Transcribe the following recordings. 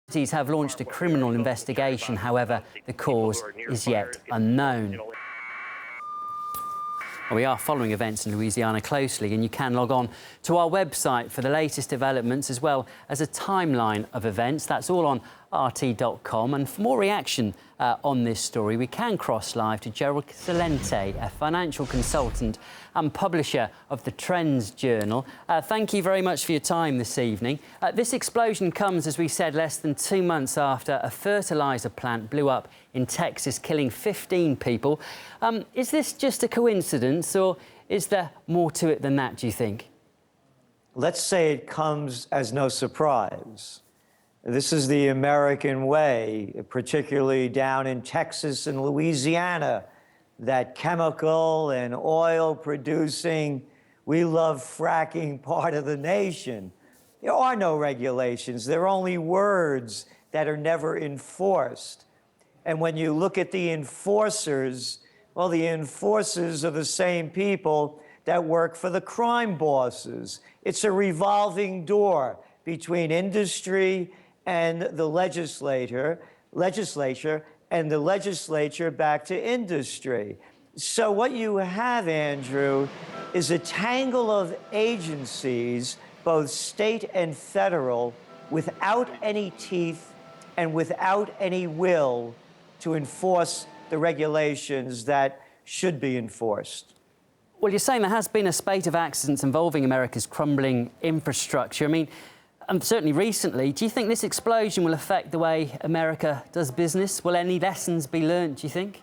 Authorities have launched a criminal investigation. However, the cause is yet unknown. We are following events in Louisiana closely, and you can log on to our website for the latest developments as well as a timeline of events. That's all on rt.com. And for more reaction on this story, we can cross live to Gerald Celente, a financial consultant and publisher of the TrendsJournal. Thank you very much for your time this evening. This explosion comes, as we said, less than 2 months after a fertiliser plant blew up in Texas, killing 15 people. Is this just a coincidence, or is there more to it than that, do you think? Let's say it comes as no surprise. This is the American way, particularly down in Texas and Louisiana, that chemical and oil producing, we love fracking part of the nation. There are no regulations. There are only words that are never enforced. And when you look at the enforcers, well, the enforcers are the same people that work for the crime bosses. It's a revolving door between industry and the legislature, and the legislature back to industry. So what you have, Andrew, is a tangle of agencies, both state and federal, without any teeth and without any will to enforce the regulations that should be enforced. Well, you're saying there has been a spate of accidents involving America's crumbling infrastructure. I mean, and certainly recently, do you think this explosion will affect the way America does business? Will any lessons be learned, do you think?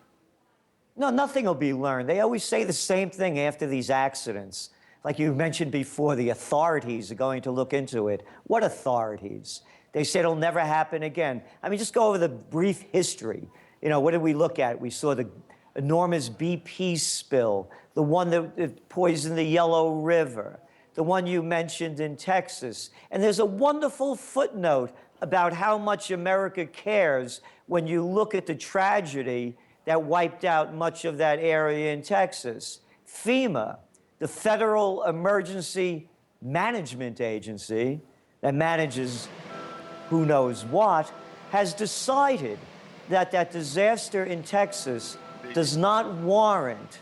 No, nothing will be learned. They always say the same thing after these accidents. Like you mentioned before, the authorities are going to look into it. What authorities? They say it'll never happen again. I mean, just go over the brief history. You know, what did we look at? We saw the enormous BP spill, the one that poisoned the Yellow River, the one you mentioned in Texas. And there's a wonderful footnote about how much America cares when you look at the tragedy that wiped out much of that area in Texas. FEMA, the Federal Emergency Management Agency that manages who knows what, has decided that that disaster in Texas does not warrant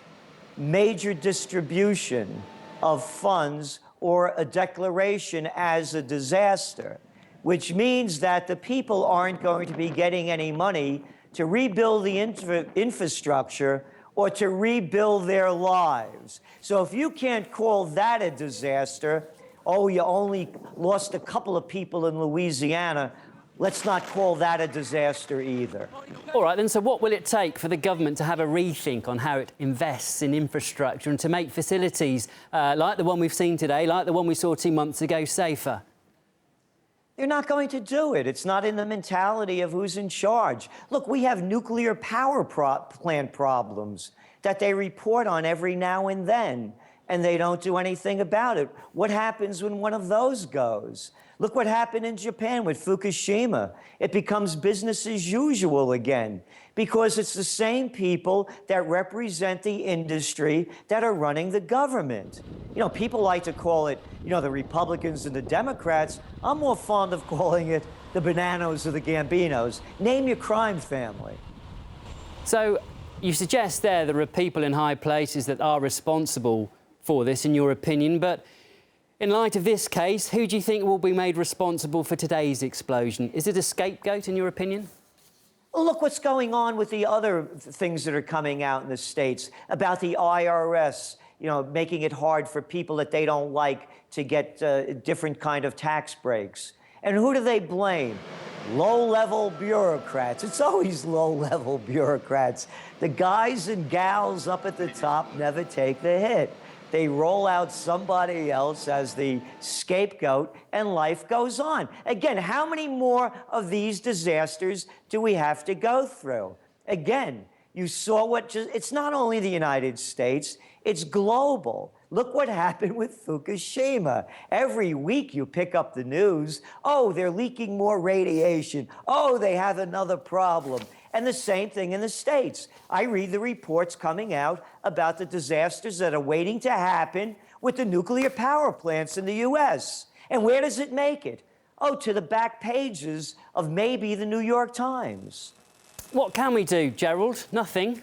major distribution of funds or a declaration as a disaster, which means that the people aren't going to be getting any money to rebuild the infrastructure or to rebuild their lives. So if you can't call that a disaster, oh, you only lost a couple of people in Louisiana, let's not call that a disaster either. All right, then, so what will it take for the government to have a rethink on how it invests in infrastructure and to make facilities like the one we've seen today, like the one we saw 2 months ago, safer? They're not going to do it. It's not in the mentality of who's in charge. Look, we have nuclear power plant problems that they report on every now and then, and they don't do anything about it. What happens when one of those goes? Look what happened in Japan with Fukushima. It becomes business as usual again because it's the same people that represent the industry that are running the government. You know, people like to call it, you know, the Republicans and the Democrats. I'm more fond of calling it the Bananos or the Gambinos. Name your crime family. So you suggest there are people in high places that are responsible for this, in your opinion, but in light of this case, who do you think will be made responsible for today's explosion? Is it a scapegoat, in your opinion? Well, look what's going on with the other things that are coming out in the States about the IRS, you know, making it hard for people that they don't like to get different kind of tax breaks. And who do they blame? Low-level bureaucrats. It's always low-level bureaucrats. The guys and gals up at the top never take the hit. They roll out somebody else as the scapegoat, and life goes on. Again, how many more of these disasters do we have to go through? Again, you saw it's not only the United States, it's global. Look what happened with Fukushima. Every week you pick up the news, oh, they're leaking more radiation. Oh, they have another problem. And the same thing in the States. I read the reports coming out about the disasters that are waiting to happen with the nuclear power plants in the U.S. And where does it make it? to the back pages of maybe the New York Times. What can we do, Gerald? Nothing.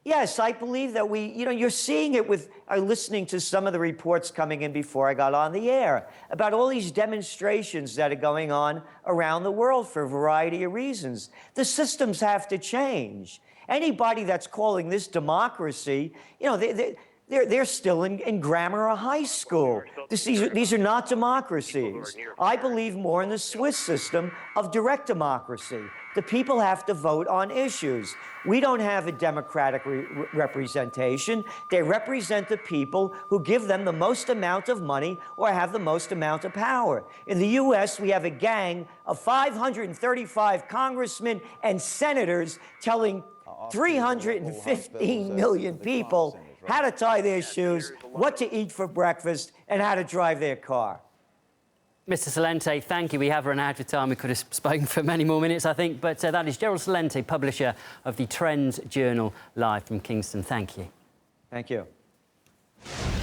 Yes, I believe that you're seeing it with listening to some of the reports coming in before I got on the air about all these demonstrations that are going on around the world for a variety of reasons. The systems have to change. Anybody that's calling this democracy, they're still in grammar or high school. These are not democracies. I believe more in the Swiss system of direct democracy. The people have to vote on issues. We don't have a democratic representation. They represent the people who give them the most amount of money or have the most amount of power. In the U.S., we have a gang of 535 congressmen and senators telling 315 million people how to tie their shoes, what to eat for breakfast, and how to drive their car. Mr. Celente, thank you. We have run out of time. We could have spoken for many more minutes, I think. But that is Gerald Celente, publisher of the Trends Journal, live from Kingston. Thank you. Thank you.